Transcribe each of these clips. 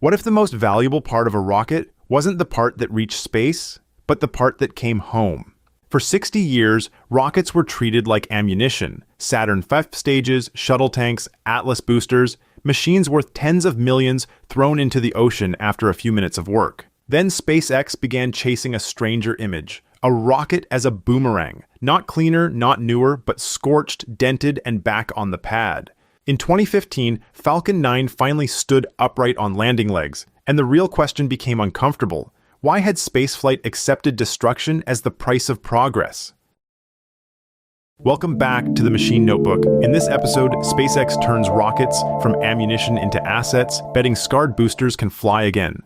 What if the most valuable part of a rocket wasn't the part that reached space, but the part that came home? For 60 years, rockets were treated like ammunition. Saturn V stages, shuttle tanks, Atlas boosters, machines worth tens of millions thrown into the ocean after a few minutes of work. Then SpaceX began chasing a stranger image, a rocket as a boomerang, not cleaner, not newer, but scorched, dented, and back on the pad. In 2015, Falcon 9 finally stood upright on landing legs, and the real question became uncomfortable. Why had spaceflight accepted destruction as the price of progress? Welcome back to the Machine Notebook. In this episode, SpaceX turns rockets from ammunition into assets, betting scarred boosters can fly again.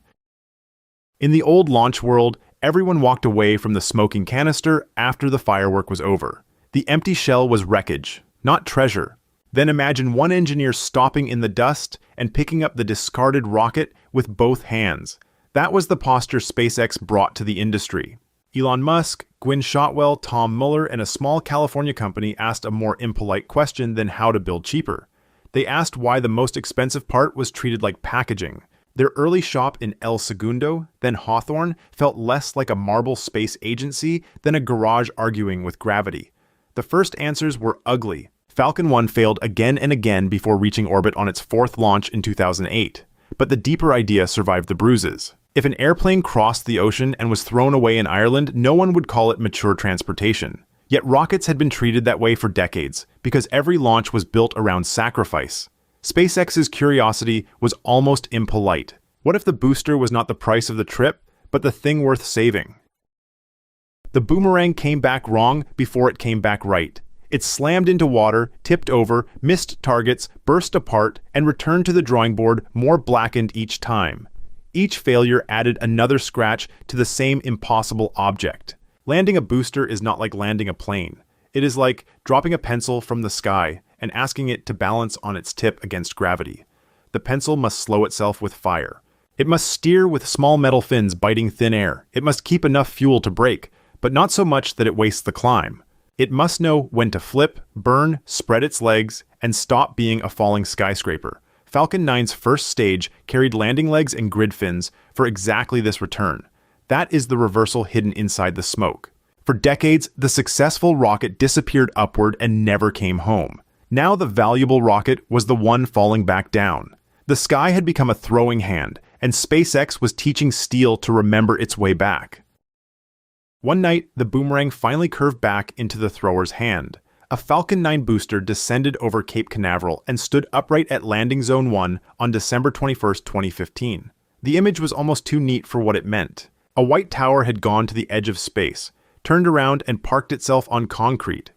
In the old launch world, everyone walked away from the smoking canister after the firework was over. The empty shell was wreckage, not treasure. Then imagine one engineer stopping in the dust and picking up the discarded rocket with both hands. That was the posture SpaceX brought to the industry. Elon Musk, Gwynne Shotwell, Tom Mueller, and a small California company asked a more impolite question than how to build cheaper. They asked why the most expensive part was treated like packaging. Their early shop in El Segundo, then Hawthorne, felt less like a marble space agency than a garage arguing with gravity. The first answers were ugly. Falcon 1 failed again and again before reaching orbit on its fourth launch in 2008. But the deeper idea survived the bruises. If an airplane crossed the ocean and was thrown away in Ireland, no one would call it mature transportation. Yet rockets had been treated that way for decades, because every launch was built around sacrifice. SpaceX's curiosity was almost impolite. What if the booster was not the price of the trip, but the thing worth saving? The boomerang came back wrong before it came back right. It slammed into water, tipped over, missed targets, burst apart, and returned to the drawing board more blackened each time. Each failure added another scratch to the same impossible object. Landing a booster is not like landing a plane. It is like dropping a pencil from the sky and asking it to balance on its tip against gravity. The pencil must slow itself with fire. It must steer with small metal fins biting thin air. It must keep enough fuel to brake, but not so much that it wastes the climb. It must know when to flip, burn, spread its legs, and stop being a falling skyscraper. Falcon 9's first stage carried landing legs and grid fins for exactly this return. That is the reversal hidden inside the smoke. For decades, the successful rocket disappeared upward and never came home. Now the valuable rocket was the one falling back down. The sky had become a throwing hand, and SpaceX was teaching steel to remember its way back. One night, the boomerang finally curved back into the thrower's hand. A Falcon 9 booster descended over Cape Canaveral and stood upright at Landing Zone 1 on December 21, 2015. The image was almost too neat for what it meant. A white tower had gone to the edge of space, turned around and parked itself on concrete.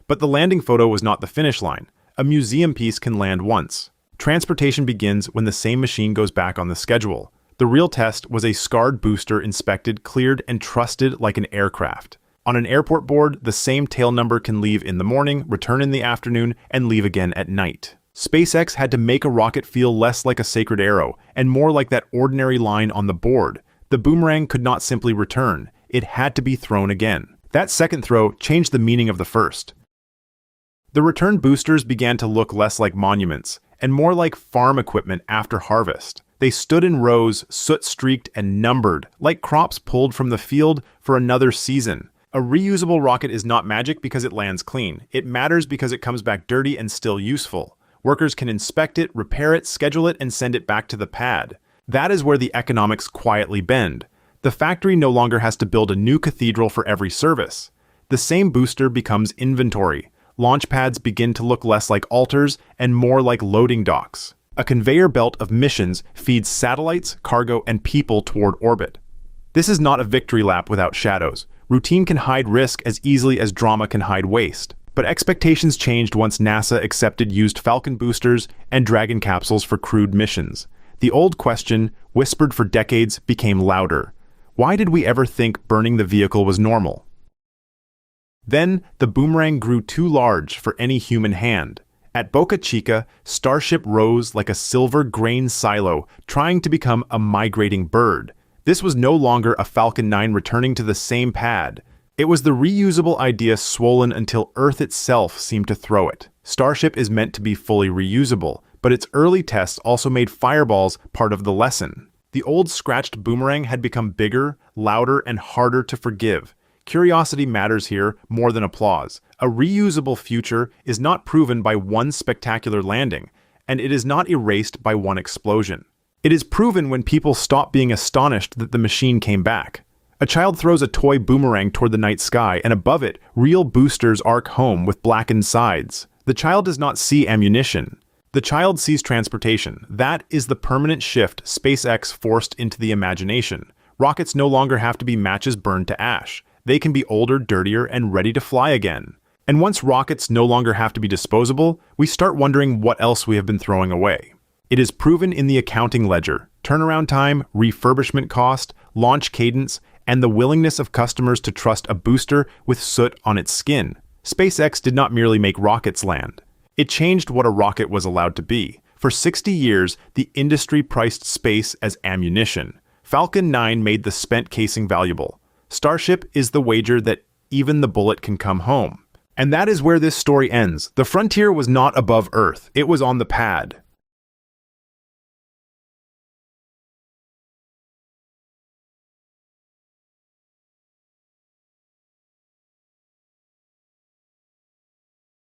But the landing photo was not the finish line. A museum piece can land once. Transportation begins when the same machine goes back on the schedule. The real test was a scarred booster inspected, cleared, and trusted like an aircraft. On an airport board, the same tail number can leave in the morning, return in the afternoon, and leave again at night. SpaceX had to make a rocket feel less like a sacred arrow and more like that ordinary line on the board. The boomerang could not simply return. It had to be thrown again. That second throw changed the meaning of the first. The return boosters began to look less like monuments and more like farm equipment after harvest. They stood in rows, soot-streaked and numbered, like crops pulled from the field for another season. A reusable rocket is not magic because it lands clean. It matters because it comes back dirty and still useful. Workers can inspect it, repair it, schedule it, and send it back to the pad. That is where the economics quietly bend. The factory no longer has to build a new cathedral for every service. The same booster becomes inventory. Launch pads begin to look less like altars and more like loading docks. A conveyor belt of missions feeds satellites, cargo, and people toward orbit. This is not a victory lap without shadows. Routine can hide risk as easily as drama can hide waste. But expectations changed once NASA accepted used Falcon boosters and Dragon capsules for crewed missions. The old question, whispered for decades, became louder. Why did we ever think burning the vehicle was normal? Then, the boomerang grew too large for any human hand. At Boca Chica, Starship rose like a silver grain silo, trying to become a migrating bird. This was no longer a Falcon 9 returning to the same pad. It was the reusable idea swollen until Earth itself seemed to throw it. Starship is meant to be fully reusable, but its early tests also made fireballs part of the lesson. The old scratched boomerang had become bigger, louder, and harder to forgive. Curiosity matters here more than applause. A reusable future is not proven by one spectacular landing, and it is not erased by one explosion. It is proven when people stop being astonished that the machine came back. A child throws a toy boomerang toward the night sky, and above it, real boosters arc home with blackened sides. The child does not see ammunition. The child sees transportation. That is the permanent shift SpaceX forced into the imagination. Rockets no longer have to be matches burned to ash. They can be older, dirtier, and ready to fly again. And once rockets no longer have to be disposable, we start wondering what else we have been throwing away. It is proven in the accounting ledger: turnaround time, refurbishment cost, launch cadence, and the willingness of customers to trust a booster with soot on its skin. SpaceX did not merely make rockets land. It changed what a rocket was allowed to be. For 60 years, the industry priced space as ammunition. Falcon 9 made the spent casing valuable. Starship is the wager that even the bullet can come home. And that is where this story ends. The frontier was not above Earth, it was on the pad.